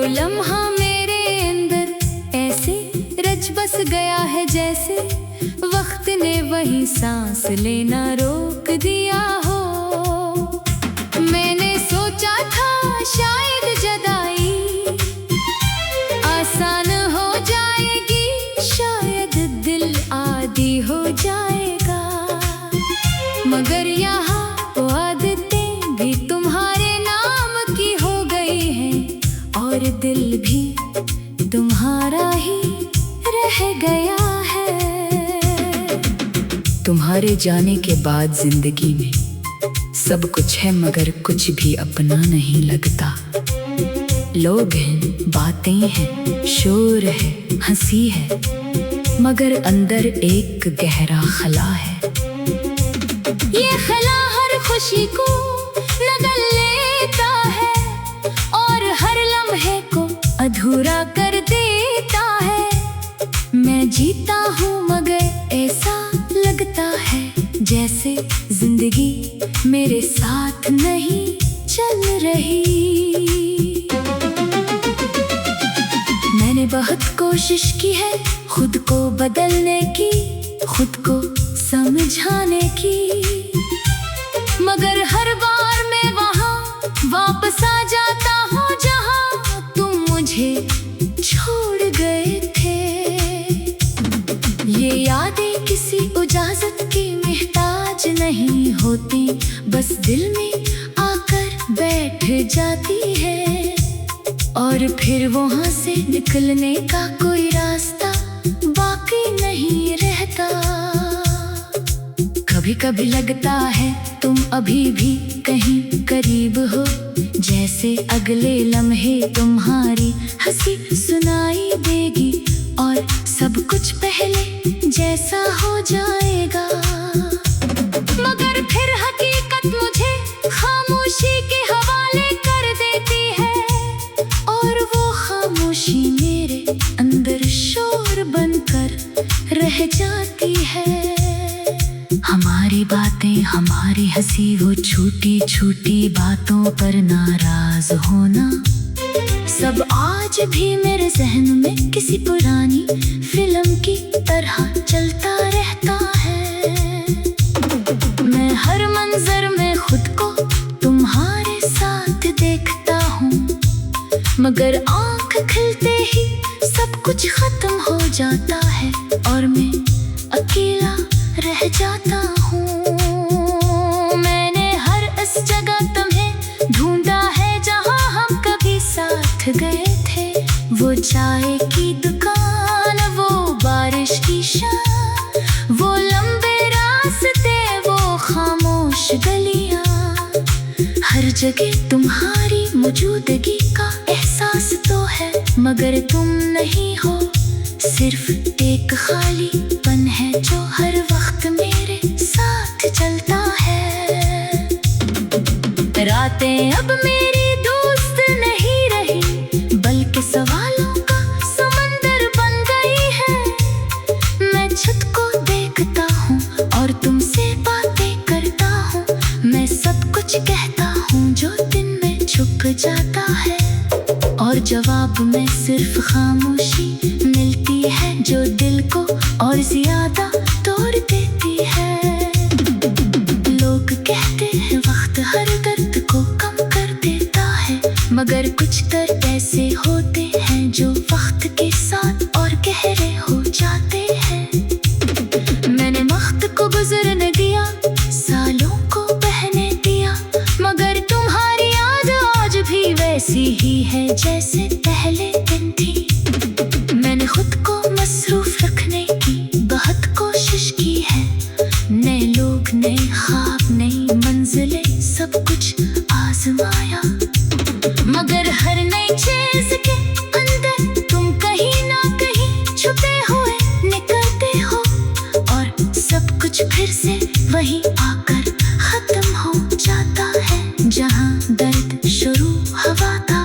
लम्हा मेरे अंदर ऐसे रच बस गया है, जैसे वक्त ने वही सांस लेना रोक दिया हो। मैंने सोचा था शायद जुदाई आसान हो जाएगी, शायद दिल आदी हो जाएगा, मगर यहाँ वो आदतें भी तुम्हारे नाम की हो गई हैं, और दिल भी तुम्हारा ही रह गया है। तुम्हारे जाने के बाद जिंदगी में सब कुछ है, मगर कुछ भी अपना नहीं लगता। लोग हैं, बातें हैं, शोर है, हंसी है, मगर अंदर एक गहरा खला है। ये खला हर खुशी को नगल लेता है और हर लम्हे को अधूरा कर देता है। मैं जीता हूँ मगर ऐसा लगता है जैसे जिंदगी मेरे साथ नहीं चल रही। मैंने बहुत कोशिश की है खुद को बदलने की, खुद को समझाने की, मगर हर बार मैं वहाँ वापस आ जाता हूँ जहाँ तुम मुझे छोड़ गए थे। ये यादें किसी इजाजत की मोहताज नहीं होती, बस दिल में आकर बैठ जाती है, और फिर वहाँ से निकलने का कोई रास्ता बाकी नहीं रहता। कभी कभी लगता है तुम अभी भी कहीं करीब हो, जैसे अगले लम्हे तुम्हारी हंसी सुनाई देगी और सब कुछ पहले जैसा हो जाएगा, मगर फिर हकीकत मुझे खामोशी के हवाले कर देती है, और वो खामोशी मेरे अंदर शोर बनकर रह जाती है। हमारी बातें, हमारी हंसी, वो छोटी छोटी बातों पर नाराज होना, सब आज भी मेरे जहन में किसी पुरानी फिल्म की तरह चलता रहता है। मैं हर मंजर में खुद को तुम्हारे साथ देखता हूँ, मगर आँख खुलते ही सब कुछ खत्म हो जाता है और मैं अकेला रह जाता हूँ। मैंने हर इस जगह तुम्हें ढूंढा है जहाँ हम कभी साथ गए थे, वो चाय की दुकान, वो बारिश की शाम, वो लंबे रास्ते, वो खामोश गलियाँ, हर जगह तुम्हारी मौजूदगी का एहसास तो है, मगर तुम नहीं हो, सिर्फ एक खालीपन है जो हर वक्त मेरे साथ चलता है। रातें अब मेरी दोस्त नहीं रही, बल्कि सवालों का समंदर बन गई है। मैं छत को देखता हूँ और तुमसे बातें करता हूँ, मैं सब कुछ कहता हूँ जो दिन में छुप जाता है, और जवाब में सिर्फ खामोशी मिलती है जो दिल को और ज्यादा तोड़ देती है। लोग कहते हैं वक्त हर दर्द को कम कर देता है, मगर कुछ दर्द ऐसे होते हैं जो वक्त के साथ और गहरे हो जाते हैं। मैंने वक्त को गुजरने दिया, सालों को बहने दिया, मगर तुम्हारी याद आज भी वैसी ही है जैसे पहले दिन थी। मैंने खुद को मसरूफ रखने की बहुत कोशिश की है, नए लोग, नए ख्वाब, नई मंजिलें, सब कुछ आजमाया, मगर हर नई चीज के अंदर तुम कहीं ना कहीं छुपे हुए निकलते हो, और सब कुछ फिर से वही आकर खत्म हो जाता है जहाँ दर्द शुरू हुआ था।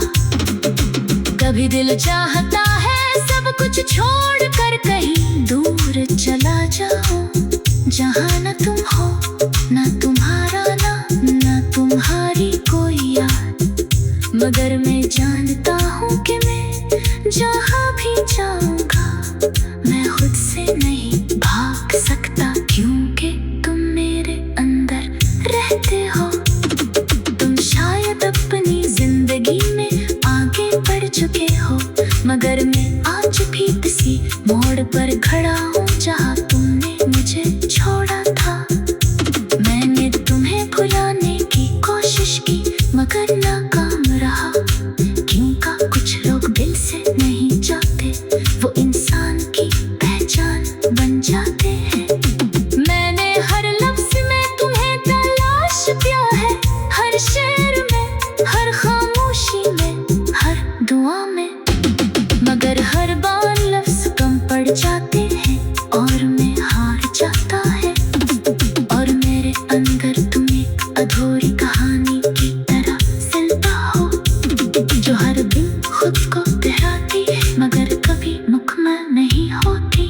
कभी दिल चाहता है सब कुछ छोड़ कर कहीं दूर चला जाओ, जहाँ न तुम हो, न तुम्हारा नाम, न तुम्हारी कोई याद, मगर मैं जानता हूँ कि मैं जहाँ भी जाऊंगा मैं खुद से नहीं भाग सकता, क्योंकि तुम मेरे अंदर रहते हो। तुम शायद अपनी जिंदगी में आगे बढ़ चुके हो, मगर मैं आज भी किसी मोड़ पर खड़ा हूँ जहाँ तुमने मुझे छोड़ा था। मैंने तुम्हें भुलाने की कोशिश की मगर नाकाम रहा, क्योंकि कुछ लोग दिल से नहीं जाते, वो इंसान की पहचान बन जाते हैं। मैंने हर लफ्ज़ में तुम्हें तलाश किया है, हर शेर में, हर खामोशी में, हर दुआ में, मगर हर बार लफ्ज़ कम पड़ जाते हैं और मैं हार जाता है। और मेरे अंदर तुम एक अधूरी कहानी की तरह जिंदा हो, जो हर दिन खुद को दोहराती है मगर कभी मुकम्मल नहीं होती।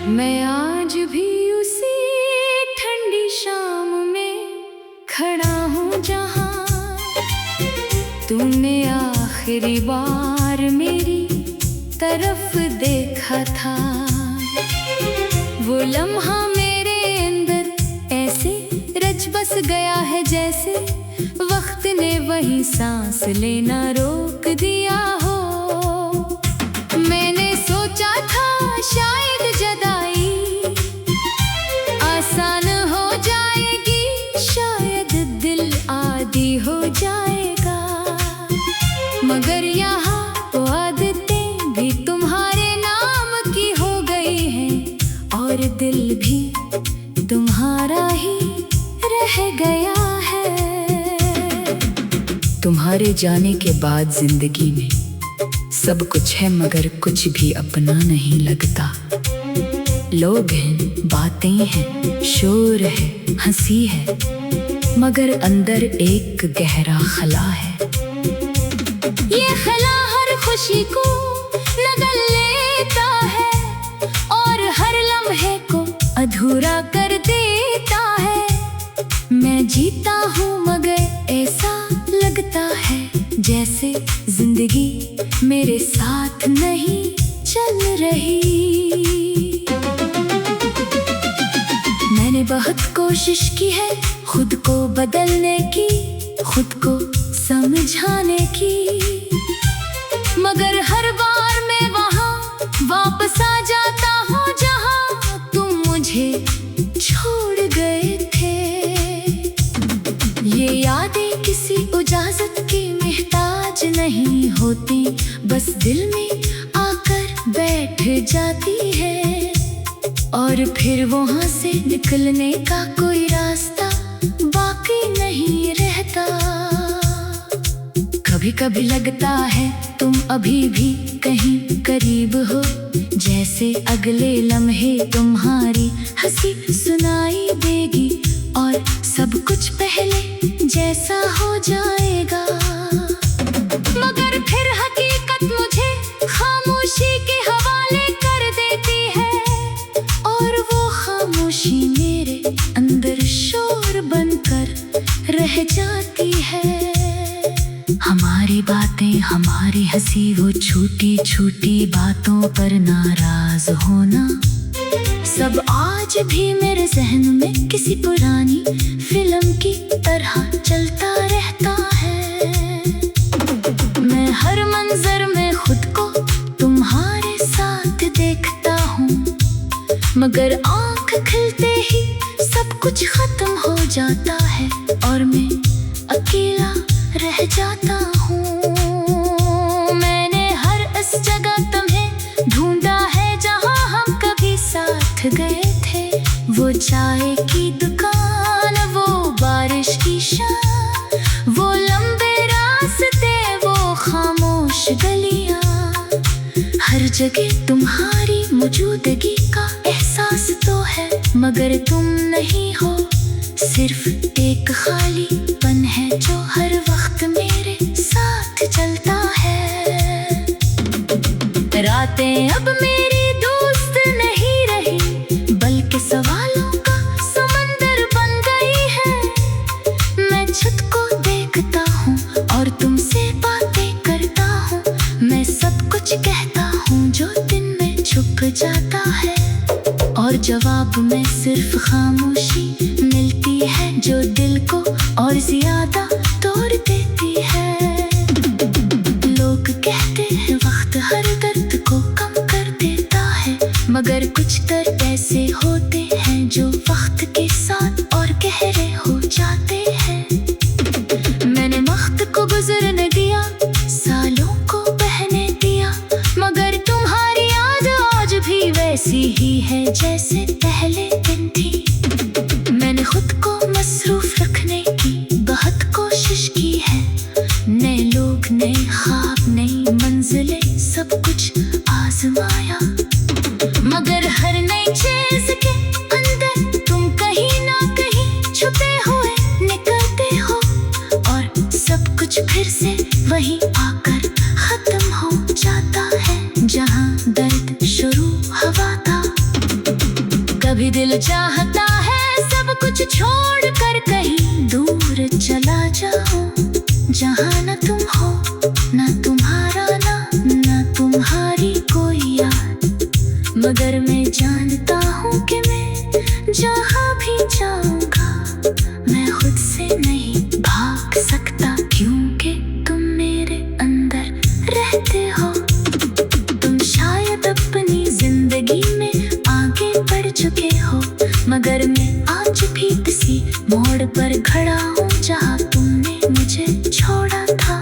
मैं आज भी उसी ठंडी शाम में खड़ा हूँ जहाँ तूने आखिरी बार मेरी तरफ देखा था। वो लम्हा मेरे अंदर ऐसे रच बस गया है जैसे वक्त ने वही सांस लेना रोक दिया हो। मैंने सोचा था शायद जुदाई आसान हो जाएगी, शायद दिल आदी हो जाएगा, मगर यहाँ वो आदतें भी तुम्हारे नाम की हो गई हैं और दिल भी तुम्हारा ही रह गया है। तुम्हारे जाने के बाद जिंदगी में सब कुछ है मगर कुछ भी अपना नहीं लगता। लोग हैं, बातें हैं, शोर है, हंसी है, मगर अंदर एक गहरा खला है। ये खला हर खुशी को नगल लेता है और हर लम्हे को अधूरा कर देता है। मैं जीता हूँ मगर ऐसा लगता है जैसे जिंदगी मेरे साथ नहीं चल रही। मैंने बहुत कोशिश की है खुद को बदलने की, खुद को समझाने की, मगर हर बार मैं वहाँ वापस आ जाता हूँ जहाँ तुम मुझे छोड़ गए थे। ये यादें किसी इजाजत की मोहताज नहीं होती, बस दिल में आकर बैठ जाती है और फिर वहाँ से निकलने का कोई रास्ता बाकी नहीं रहता। कभी कभी लगता है तुम अभी भी कहीं करीब हो, जैसे अगले लम्हे तुम्हारी हंसी सुनाई देगी और सब कुछ पहले जैसा हो जाएगा। मगर फिर हकीकत मुझे खामोशी के हवाले कर देती है और वो खामोशी मेरे अंदर शोर बनकर रह जाती है। हमारी बातें, हमारी हंसी, वो छोटी छोटी बातों पर नाराज होना, सब आज भी मेरे जहन में किसी पुरानी फिल्म की तरह चलता रहता है। मैं हर मंजर में खुद को तुम्हारे साथ देखता हूँ, मगर आँख खुलते ही सब कुछ खत्म हो जाता है और मैं अकेला रह जाता हूँ। मैंने हर इस जगह तुम्हें ढूंढा है जहाँ हम कभी साथ गए थे, वो चाय की दुकान, वो बारिश की शाम, वो लंबे रास्ते, वो खामोश गलियाँ, हर जगह तुम्हारी मौजूदगी का एहसास तो है मगर तुम नहीं हो, सिर्फ एक खालीपन है जो हर वक्त मेरे साथ चलता है। रातें अब मेरी दोस्त नहीं रही, बल्कि सवालों का समंदर बन गई है। मैं छत को देखता हूँ और तुमसे बातें करता हूँ। मैं सब कुछ कहता हूँ जो दिन में छुप जाता है, और जवाब में सिर्फ खामोशी मिलती है जो दिल को और ज्यादा तोड़ देती है। लोग कहते हैं वक्त हर दर्द को कम कर देता है, मगर कुछ दर्द ऐसे होते हैं जो वक्त के साथ और गहरे हो जाते हैं। मैंने वक्त को गुजरने दिया, सालों को बहने दिया, मगर तुम्हारी याद आज भी वैसी ही है जैसे पहले दिन थी। मैंने खुद को मसरूफ रखने की बहुत कोशिश की है, नए लोग, नए ख्वाब, नई मंजिलें, सब कुछ आजमाया, मगर हर नई चीज के अंदर तुम कहीं ना कहीं छुपे हुए निकलते हो, और सब कुछ फिर से वहीं आकर खत्म हो जाता है जहां दर्द शुरू हुआ था। कभी दिल चाहता है सब कुछ छोड़ कर कहीं दूर चला जाऊं, जहां न तुम हो, न तुम्हारा नाम, न तुम्हारी कोई याद, मगर मैं जानता हूँ कि मैं जहां भी जाऊंगा मैं खुद से नहीं भाग सकता, क्योंकि तुम मेरे अंदर रहते हो। तुम शायद अपनी जिंदगी में आगे बढ़ चुके हो, मगर मैं आज भी किसी मोड़ पर खड़ा हूँ जहाँ तुमने मुझे छोड़ा था।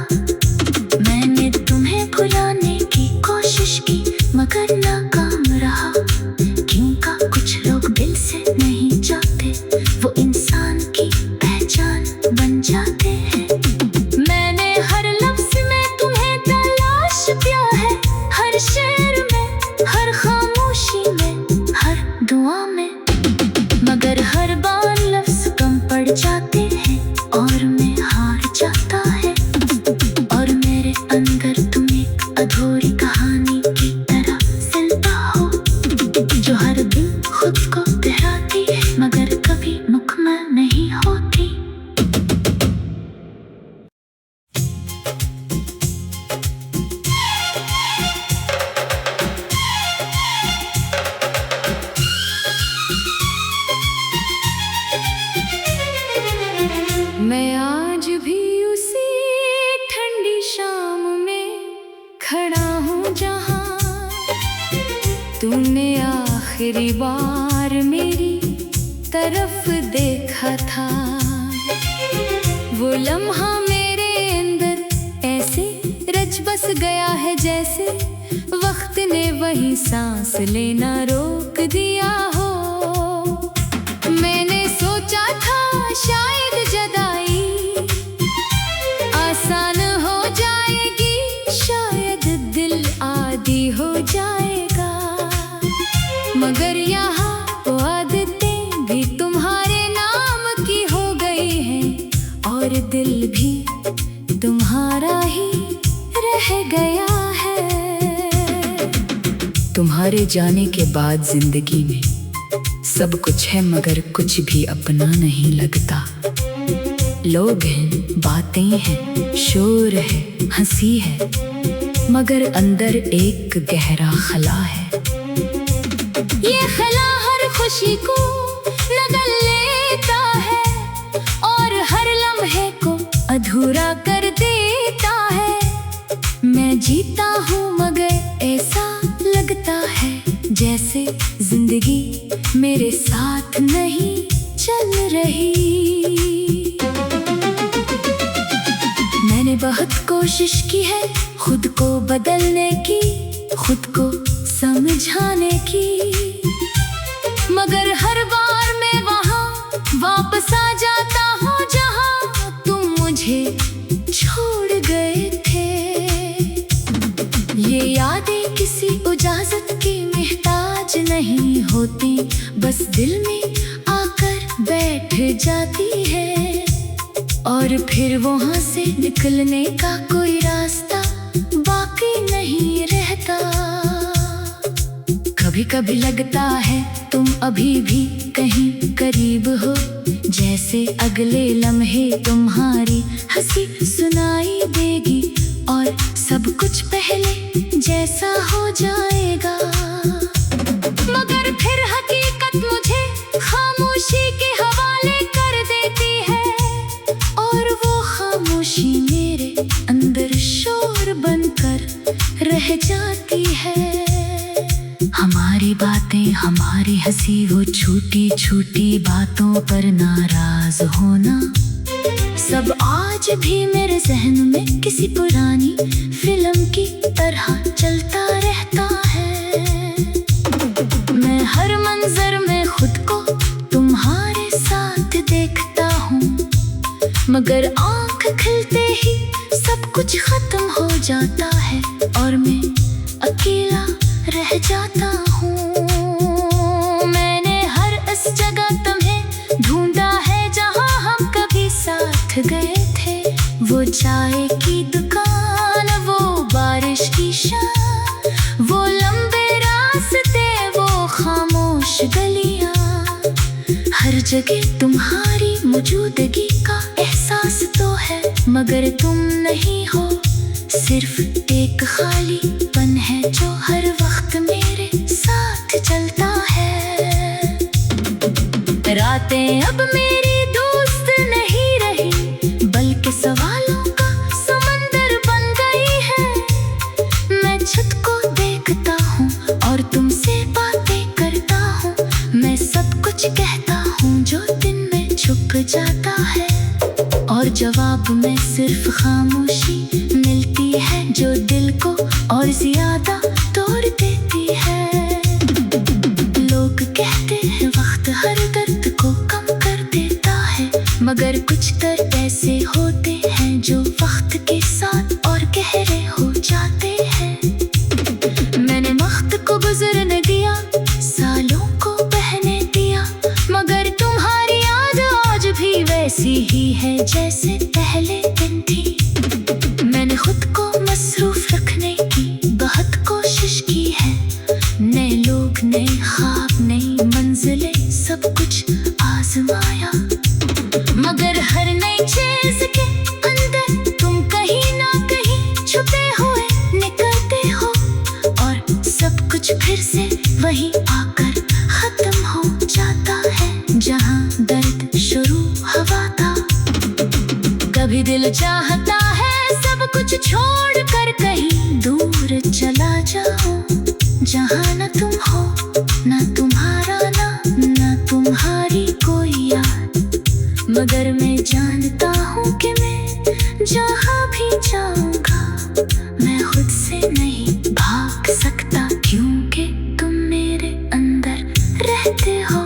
मैंने तुम्हें भुलाने की कोशिश की मगर नाकाम रहा, क्योंकि कुछ लोग दिल से नहीं जाते, वो इंसान की पहचान बन जाते हैं। मैंने हर लफ्ज में तुम्हें तलाश किया है, हर शेर में, हर खामोशी में, हर दुआ में, मगर हर बार लफ्ज कम पड़ जाते हैं और मैं हार जाता है, और मेरे अंदर तुम एक अधूरी कहानी की तरह जिंदा हो, जो हर दिन खुद को दोहराती है मगर कभी मुकम्मल नहीं होती। मैं आज भी उसी ठंडी शाम में खड़ा हूँ जहाँ तुमने आखिरी बार मेरी तरफ देखा था। वो लम्हा मेरे अंदर ऐसे रच बस गया है जैसे वक्त ने वही सांस लेना रोक दिया हो। मैंने सोचा था शायद जुदाई आसान हो जाएगी, शायद दिल आदी हो जाएगा, मगर यहाँ वो आदतें भी तुम्हारे नाम की हो गई हैं, और दिल भी तुम्हारा ही रह गया है। तुम्हारे जाने के बाद जिंदगी में सब कुछ है मगर कुछ भी अपना नहीं लगता। लोग हैं, बातें हैं, शोर है, हंसी है, मगर अंदर एक गहरा खला है। ये खला हर खुशी को नगल लेता है और हर लम्हे को अधूरा कर देता है। मैं जीता हूँ मगर ऐसा लगता है जैसे जिंदगी मेरे साथ नहीं चल रही। मैंने बहुत कोशिश की है खुद को बदलने की, खुद को समझाने की, मगर हर बार मैं वहाँ वापस आ जाता हूँ जहाँ तुम मुझे छोड़ गए थे। ये यादें किसी इजाजत की मोहताज नहीं होती, बस दिल में आकर बैठ जाती है, और फिर वहाँ से निकलने का कोई रास्ता बाकी नहीं रहता। कभी कभी लगता है तुम अभी भी कहीं करीब हो, जैसे अगले लम्हे तुम्हारी हंसी सुनाई देगी और सब कुछ पहले जैसा हो जाएगा। मगर फिर हकीकत मुझे खामोशी के हवाले कर देती है और वो खामोशी मेरे अंदर शोर बनकर रह जाती है। हमारी बातें, हमारी हंसी, वो छोटी छोटी बातों पर नाराज होना, सब आज भी मेरे जहन में किसी पुरानी फिल्म की तरह चलता रहता है। मैं हर मंजर में खुद को तुम्हारे साथ देखता हूँ, मगर आँख खुलते ही सब कुछ खत्म हो जाता है और मैं अकेला रह जाता हूँ। मैंने हर इस जगह तुम्हें ढूंढा है जहाँ हम कभी साथ गए थे, वो चाय की दुकान, वो बारिश की शाम, वो लंबे रास्ते, वो खामोश गलियाँ, हर जगह तुम्हारी मौजूदगी का एहसास तो है, मगर तुम नहीं हो, सिर्फ एक खालीपन है जो हर वक्त मेरे साथ चलता है। रातें अब मेरी दोस्त नहीं रही, बल्कि सवालों का समंदर बन गई है। मैं छत को देखता हूँ और तुमसे बातें करता हूँ, मैं सब कुछ कहता हूँ जो दिन में छुप जाता है, और जवाब में सिर्फ खामोशी मिलती है जो दिल को और ज्यादा तोड़ देती है। लोग कहते हैं वक्त हर दर्द को कम कर देता है, मगर कुछ दर्द ऐसे होते हैं जो वक्त के साथ और गहरे हो जाते हैं। मैंने वक्त को गुजरने दिया, सालों को बहने दिया, मगर तुम्हारी याद आज भी वैसी ही है जैसे पहले दिन थी। मैंने खुद को मसरूफ रखने की बहुत कोशिश की है, नए लोग, नए ख्वाब, नई मंजिलें, सब कुछ आजमाया, मगर हर नई चीज के अंदर तुम कहीं ना कहीं छुपे हुए निकलते हो और सब कुछ फिर से वही आकर खत्म हो जाता है जहाँ दर्द शुरू हुआ था। कभी दिल चाहता है सब कुछ छोड़ कर कहीं दूर चला जाऊं, जहाँ न तुम हो, न तुम्हारा न तुम्हारी कोई याद, मगर मैं जानता हूँ कि मैं जहाँ भी जाऊँगा मैं खुद से नहीं भाग सकता, क्योंकि तुम मेरे अंदर रहते हो।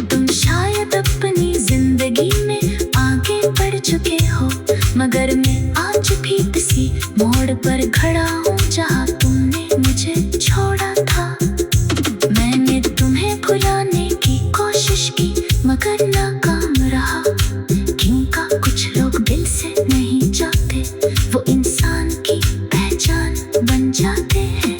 तुम शायद अपनी जिंदगी में आगे बढ़ चुके हो, मगर मैं आज भी किसी मोड़ पर खड़ा हूँ जहाँ तुमने मुझे छोड़ा था। मैंने तुम्हें भुलाने की कोशिश की मगर नाकाम रहा, क्योंकि कुछ लोग दिल से नहीं जाते, वो इंसान की पहचान बन जाते हैं।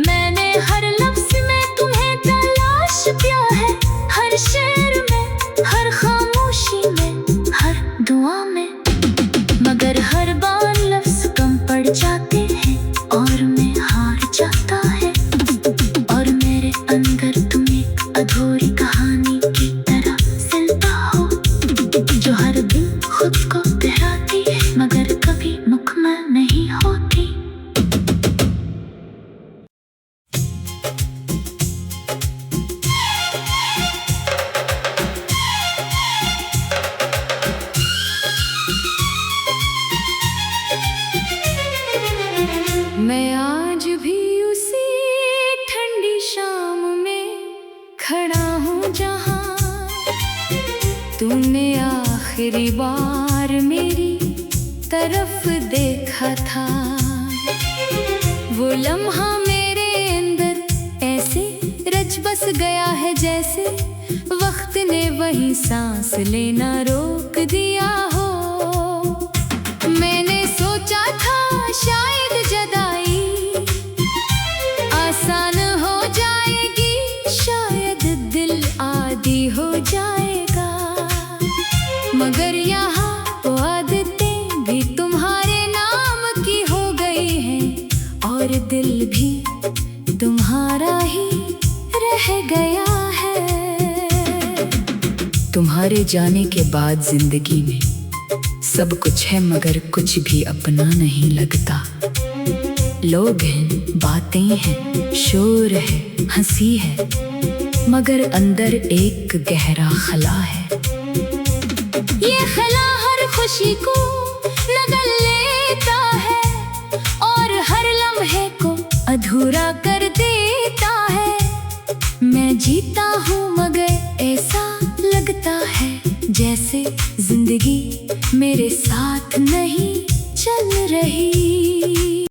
मैंने हर लफ्ज में तुम्हें तलाश किया है, हर शेर में, हर खामोशी में, हर दुआ में, मगर हर बार लफ्ज कम पड़ जाते हैं और मैं हार जाता है, और मेरे अंदर तुम एक अधूरी कहानी की तरह चलता हो, जो हर दिन खुद को दोहराती है मगर कभी मुकम्मल नहीं होती। मैं आज भी उसी ठंडी शाम में खड़ा हूँ जहाँ तूने आखिरी बार मेरी तरफ देखा था। वो लम्हा मेरे अंदर ऐसे रच बस गया है जैसे वक्त ने वही सांस लेना रोक दिया हो। मैंने सोचा था शायद जुदाई आसान हो जाए, तुम्हारा ही रह गया है। तुम्हारे जाने के बाद जिंदगी में सब कुछ है मगर कुछ भी अपना नहीं लगता। लोग हैं, बातें हैं, शोर है, हंसी है, मगर अंदर एक गहरा खला है। ये खला हर खुशी को नगल लेता है और हर लम्हे को अधूरा कर देता है। मैं जीता हूँ मगर ऐसा लगता है जैसे जिंदगी मेरे साथ नहीं चल रही।